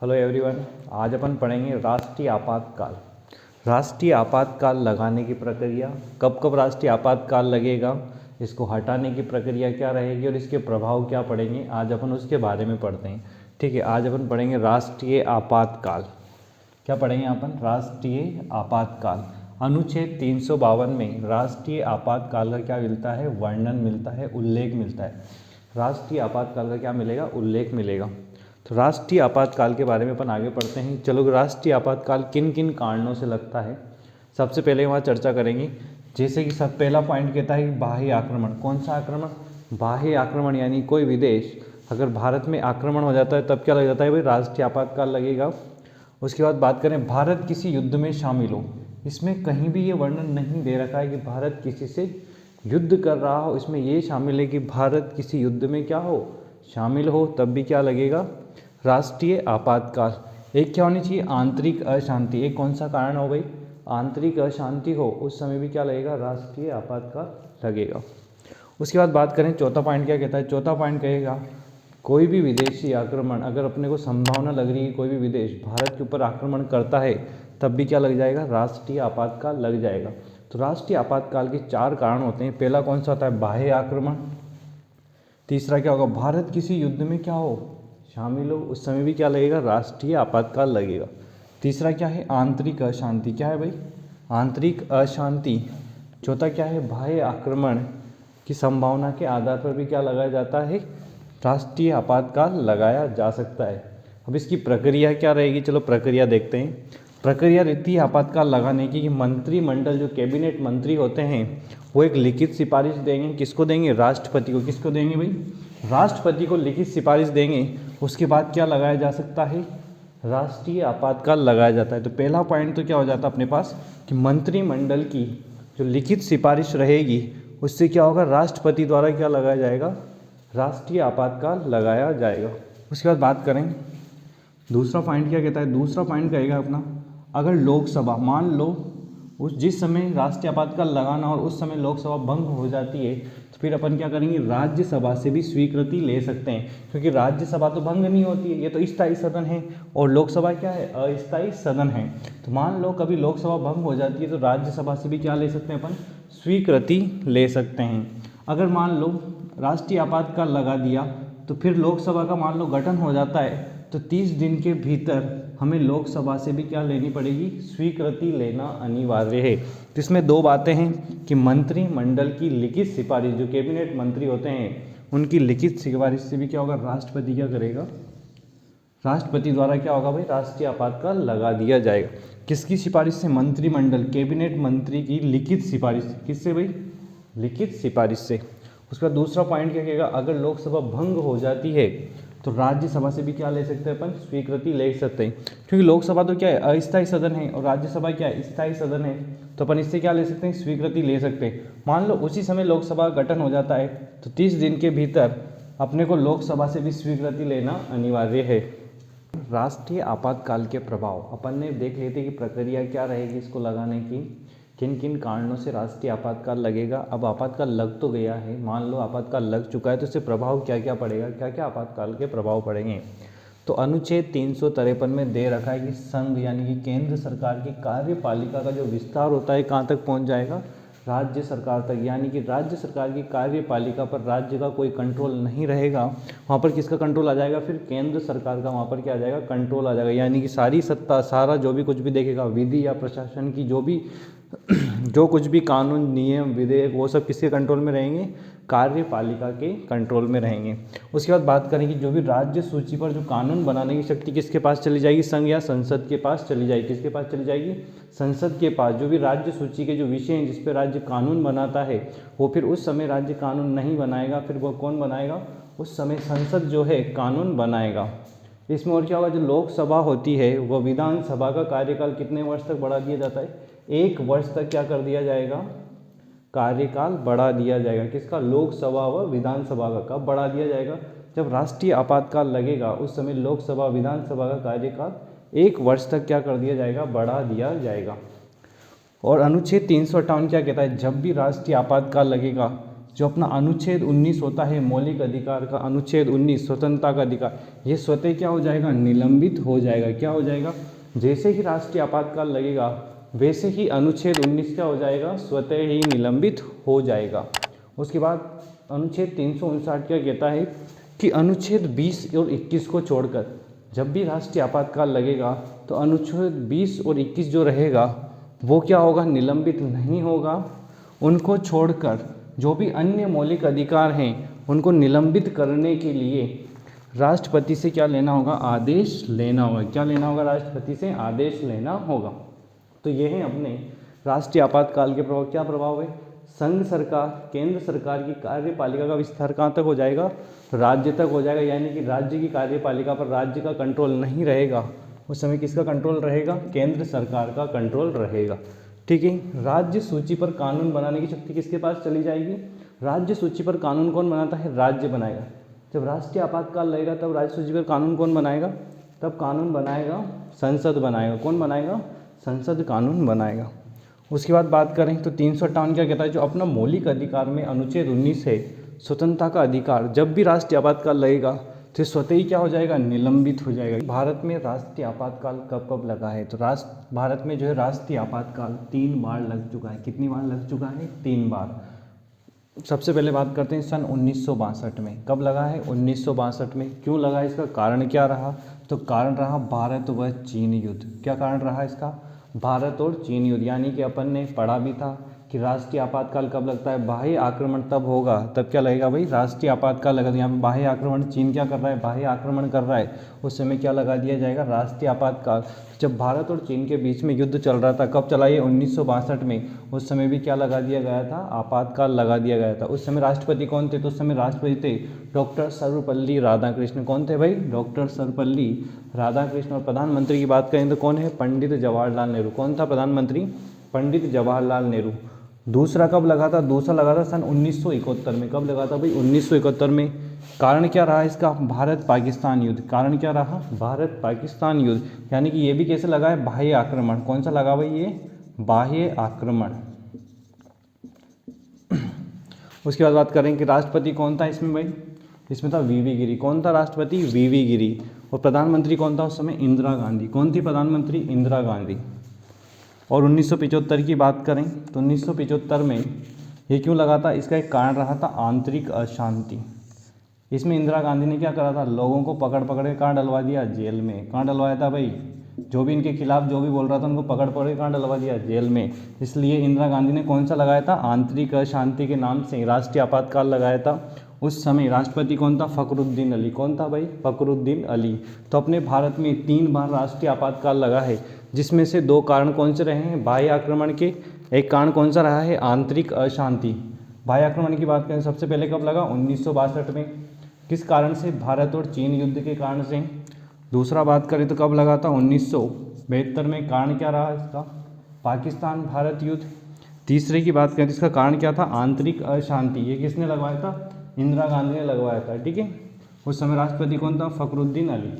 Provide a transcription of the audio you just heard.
Hello everyone, आज अपन पढ़ेंगे राष्ट्रीय आपातकाल। राष्ट्रीय आपातकाल लगाने की प्रक्रिया, कब कब राष्ट्रीय आपातकाल लगेगा, इसको हटाने की प्रक्रिया क्या रहेगी और इसके प्रभाव क्या पड़ेंगे, आज अपन उसके बारे में पढ़ते हैं। ठीक है, आज अपन पढ़ेंगे राष्ट्रीय आपातकाल। क्या पढ़ेंगे अपन? राष्ट्रीय आपातकाल। अनुच्छेद 352 में राष्ट्रीय आपातकाल का क्या मिलता है? वर्णन मिलता है, उल्लेख मिलता है। राष्ट्रीय आपातकाल का क्या मिलेगा? उल्लेख मिलेगा। तो राष्ट्रीय आपातकाल के बारे में अपन आगे पढ़ते हैं। चलो, राष्ट्रीय आपातकाल किन किन कारणों से लगता है, सबसे पहले वहाँ चर्चा करेंगे। जैसे कि सब पहला पॉइंट कहता है कि बाह्य आक्रमण। कौन सा आक्रमण? बाह्य आक्रमण, यानी कोई विदेश अगर भारत में आक्रमण हो जाता है तब क्या लग जाता है भाई? राष्ट्रीय आपातकाल लगेगा। उसके बाद बात करें भारत किसी युद्ध में शामिल हो। इसमें कहीं भी ये वर्णन नहीं दे रखा है कि भारत किसी से युद्ध कर रहा हो, इसमें ये शामिल है कि भारत किसी युद्ध में क्या हो? शामिल हो, तब भी क्या लगेगा? राष्ट्रीय आपातकाल। एक क्या होनी चाहिए? आंतरिक अशांति। एक कौन सा कारण हो भाई? आंतरिक अशांति हो, उस समय भी क्या लगेगा? राष्ट्रीय आपातकाल लगेगा। उसके बाद बात करें चौथा पॉइंट क्या कहता है? चौथा पॉइंट कहेगा कोई भी विदेशी आक्रमण, अगर अपने को संभावना लग रही है कोई भी विदेश भारत के ऊपर आक्रमण करता है, तब भी क्या लग जाएगा? राष्ट्रीय आपातकाल लग जाएगा। तो राष्ट्रीय आपातकाल के 4 कारण होते हैं। पहला कौन सा होता है? बाह्य आक्रमण। तीसरा क्या होगा? भारत किसी युद्ध में क्या हो? शामिल हो, उस समय भी क्या लगेगा? राष्ट्रीय आपातकाल लगेगा। तीसरा क्या है? आंतरिक अशांति। क्या है भाई? आंतरिक अशांति। चौथा क्या है? बाह्य आक्रमण की संभावना के आधार पर भी क्या लगाया जाता है? राष्ट्रीय आपातकाल लगाया जा सकता है। अब इसकी प्रक्रिया क्या रहेगी? चलो प्रक्रिया देखते हैं। प्रक्रिया रहती है आपातकाल लगाने की कि मंत्रिमंडल, जो कैबिनेट मंत्री होते हैं, वो एक लिखित सिफारिश देंगे। किसको देंगे? राष्ट्रपति को। किसको देंगे भाई? राष्ट्रपति को लिखित सिफारिश देंगे। उसके बाद क्या लगाया जा सकता है? राष्ट्रीय आपातकाल लगाया जाता है। तो पहला पॉइंट तो क्या हो जाता है अपने पास कि मंत्रिमंडल की जो लिखित सिफारिश रहेगी उससे क्या होगा? राष्ट्रपति द्वारा क्या लगाया जाएगा? राष्ट्रीय आपातकाल लगाया जाएगा। उसके बाद बात करें दूसरा पॉइंट क्या कहता है? दूसरा पॉइंट कहेगा अपना, अगर लोकसभा, मान लो उस जिस समय राष्ट्रीय आपातकाल लगाना और उस समय लोकसभा भंग हो जाती है, तो फिर अपन क्या करेंगे? राज्यसभा से भी स्वीकृति ले सकते हैं, क्योंकि राज्यसभा तो भंग नहीं होती है, ये तो स्थायी सदन है, और लोकसभा क्या है? अस्थायी सदन है। तो मान लो कभी लोकसभा भंग हो जाती है तो राज्यसभा से भी क्या ले सकते हैं अपन? स्वीकृति ले सकते हैं। अगर मान लो राष्ट्रीय आपातकाल लगा दिया तो फिर लोकसभा का मान लो गठन हो जाता है, तो 30 दिन के भीतर हमें लोकसभा से भी क्या लेनी पड़ेगी? स्वीकृति लेना अनिवार्य है। तो इसमें 2 बातें हैं कि मंत्रिमंडल की लिखित सिफारिश, जो कैबिनेट मंत्री होते हैं उनकी लिखित सिफारिश से भी क्या होगा? राष्ट्रपति क्या करेगा? राष्ट्रपति द्वारा क्या होगा भाई? राष्ट्रीय आपातकाल लगा दिया जाएगा। किसकी सिफारिश से? मंत्रिमंडल, कैबिनेट मंत्री की लिखित सिफारिश। किससे भाई? लिखित सिफारिश से। उसका दूसरा पॉइंट क्या कहेगा? अगर लोकसभा भंग हो जाती है तो राज्यसभा से भी क्या ले सकते हैं अपन? स्वीकृति ले सकते हैं, क्योंकि लोकसभा तो क्या है? अस्थायी सदन है और राज्यसभा क्या है? स्थायी सदन है। तो अपन इससे क्या ले सकते हैं? स्वीकृति ले सकते हैं। मान लो उसी समय लोकसभा गठन हो जाता है तो 30 दिन के भीतर अपने को लोकसभा से भी स्वीकृति लेना अनिवार्य है। राष्ट्रीय आपातकाल के प्रभाव अपन ने देख लिए थे कि प्रक्रिया क्या रहेगी इसको लगाने की, किन किन कारणों से राष्ट्रीय आपातकाल लगेगा। अब आपातकाल लग तो गया है, मान लो आपातकाल लग चुका है, तो इससे प्रभाव क्या क्या पड़ेगा, क्या क्या आपातकाल के प्रभाव पड़ेंगे। तो अनुच्छेद 353 में दे रखा है कि संघ यानी कि केंद्र सरकार की कार्यपालिका का जो विस्तार होता है कहाँ तक पहुँच जाएगा? राज्य सरकार तक। यानी कि राज्य सरकार की कार्यपालिका पर राज्य का कोई कंट्रोल नहीं रहेगा। वहाँ पर किसका कंट्रोल आ जाएगा? फिर केंद्र सरकार का वहाँ पर क्या आ जाएगा? कंट्रोल आ जाएगा। यानी कि सारी सत्ता, सारा जो भी कुछ भी देखेगा, विधि या प्रशासन की जो कुछ भी कानून, नियम, विधेयक, वो सब किसके कंट्रोल में रहेंगे? कार्यपालिका के कंट्रोल में रहेंगे। उसके बाद बात करेंगे जो भी राज्य सूची पर जो कानून बनाने की शक्ति किसके पास चली जाएगी? संघ या संसद के पास चली जाएगी। किसके पास चली जाएगी? संसद के पास। जो भी राज्य सूची के जो विषय हैं जिस पर राज्य कानून बनाता है, वो फिर उस समय राज्य कानून नहीं बनाएगा, फिर वो कौन बनाएगा? उस समय संसद जो है कानून बनाएगा। इसमें और क्या होगा? जो लोकसभा होती है वह विधानसभा का कार्यकाल कितने वर्ष तक बढ़ा दिया जाता है? 1 वर्ष तक क्या कर दिया जाएगा? कार्यकाल बढ़ा दिया जाएगा। किसका? लोकसभा व विधानसभा का। कब बढ़ा दिया जाएगा? जब राष्ट्रीय आपातकाल लगेगा उस समय लोकसभा विधानसभा का कार्यकाल 1 वर्ष तक क्या कर दिया जाएगा? बढ़ा दिया जाएगा। और अनुच्छेद 358 क्या कहता है? जब भी राष्ट्रीय आपातकाल लगेगा जो अपना अनुच्छेद 19 होता है मौलिक अधिकार का, अनुच्छेद 19 स्वतंत्रता का अधिकार, ये स्वतः क्या हो जाएगा, निलंबित हो जाएगा। क्या हो जाएगा, जैसे ही राष्ट्रीय आपातकाल लगेगा वैसे ही अनुच्छेद 19 क्या हो जाएगा, स्वतः ही निलंबित हो जाएगा। उसके बाद अनुच्छेद 359 क्या कहता है कि अनुच्छेद 20 और 21 को छोड़कर जब भी राष्ट्रीय आपातकाल लगेगा तो अनुच्छेद 20 और 21 जो रहेगा वो क्या होगा, निलंबित नहीं होगा। उनको छोड़कर जो भी अन्य मौलिक अधिकार हैं उनको निलंबित करने के लिए राष्ट्रपति से क्या लेना होगा, आदेश लेना होगा। क्या लेना होगा, राष्ट्रपति से आदेश लेना होगा। तो ये है अपने राष्ट्रीय आपातकाल के प्रभाव। क्या प्रभाव है, संघ सरकार, केंद्र सरकार की कार्यपालिका का विस्तार कहाँ तक हो जाएगा, राज्य तक हो जाएगा। यानी कि राज्य की कार्यपालिका पर राज्य का कंट्रोल नहीं रहेगा, उस समय किसका कंट्रोल रहेगा, केंद्र सरकार का कंट्रोल रहेगा। ठीक है। राज्य सूची पर कानून बनाने की शक्ति किसके पास चली जाएगी, राज्य सूची पर कानून कौन बनाता है, राज्य बनाएगा। जब राष्ट्रीय आपातकाल लगेगा तब राज्य सूची पर कानून कौन बनाएगा, तब कानून बनाएगा संसद बनाएगा। कौन बनाएगा, संसद कानून बनाएगा। उसके बाद बात करें तो 358 क्या कहता है, जो अपना मौलिक अधिकार में अनुच्छेद 19 है स्वतंत्रता का अधिकार, जब भी राष्ट्रीय आपातकाल लगेगा तो स्वतः ही क्या हो जाएगा, निलंबित हो जाएगा। भारत में राष्ट्रीय आपातकाल कब कब लगा है, तो भारत में जो है राष्ट्रीय आपातकाल 3 बार लग चुका है। कितनी बार लग चुका है, 3 बार। सबसे पहले बात करते हैं सन 1962 में। कब लगा है, 1962 में। क्यों लगा, इसका कारण क्या रहा, तो कारण रहा भारत व चीन युद्ध। क्या कारण रहा इसका, भारत और चीन युद्ध। यानी कि अपन ने पढ़ा भी था कि राष्ट्रीय आपातकाल कब लगता है, बाह्य आक्रमण तब होगा, तब क्या लगेगा भाई, राष्ट्रीय आपातकाल लगा। यहाँ पे बाह्य आक्रमण, चीन क्या कर रहा है, बाह्य आक्रमण कर रहा है, उस समय क्या लगा दिया जाएगा, राष्ट्रीय आपातकाल। जब भारत और चीन के बीच में युद्ध चल रहा था, कब चला ये, 1962 में, उस समय भी क्या लगा दिया गया था, आपातकाल लगा दिया गया था। उस समय राष्ट्रपति कौन थे, तो उस समय राष्ट्रपति थे डॉक्टर सर्वपल्ली राधाकृष्णन। कौन थे भाई, डॉक्टर सर्वपल्ली राधाकृष्णन। और प्रधानमंत्री की बात करें तो कौन है, पंडित जवाहरलाल नेहरू। कौन था प्रधानमंत्री, पंडित जवाहरलाल नेहरू। दूसरा कब लगा था, दूसरा लगा था सन 1971 में। कब लगा था भाई, 1971 में। कारण क्या रहा इसका, भारत पाकिस्तान युद्ध। कारण क्या रहा, भारत पाकिस्तान युद्ध। यानी कि ये भी कैसे लगा है, बाह्य आक्रमण। कौन सा लगा भाई, ये बाह्य आक्रमण। उसके बाद बात करें कि राष्ट्रपति कौन था इसमें भाई, इसमें था वीवी गिरी। कौन था राष्ट्रपति, वीवी गिरी। और प्रधानमंत्री कौन था उस समय, इंदिरा गांधी। कौन थी प्रधानमंत्री, इंदिरा गांधी। और 1975 की बात करें तो 1975 में ये क्यों लगा था, इसका एक कारण रहा था आंतरिक अशांति। इसमें इंदिरा गांधी ने क्या करा था, लोगों को पकड़ पकड़ के कहाँ डलवा दिया, जेल में। कहाँ डलवाया था भाई, जो भी इनके खिलाफ जो भी बोल रहा था उनको पकड़ पकड़ के कहाँ डलवा दिया, जेल में। इसलिए इंदिरा गांधी ने कौन सा लगाया था, आंतरिक अशांति के नाम से राष्ट्रीय आपातकाल लगाया था। उस समय राष्ट्रपति कौन था, फखरुद्दीन अली। कौन था भाई, फखरुद्दीन अली। तो अपने भारत में 3 बार राष्ट्रीय आपातकाल लगा है, जिसमें से 2 कारण कौन से रहे हैं, बाह्य आक्रमण के। एक कारण कौन सा रहा है, आंतरिक अशांति। बाह्य आक्रमण की बात करें सबसे पहले कब लगा, 1962 में। किस कारण से, भारत और चीन युद्ध के कारण से। दूसरा बात करें तो कब लगा था, 1972 में। कारण क्या रहा इसका, पाकिस्तान भारत युद्ध। तीसरे की बात करें तो इसका कारण क्या था, आंतरिक अशांति। ये किसने लगवाया था, इंदिरा गांधी ने लगवाया था। ठीक है। उस समय राष्ट्रपति कौन था, फखरुद्दीन अली।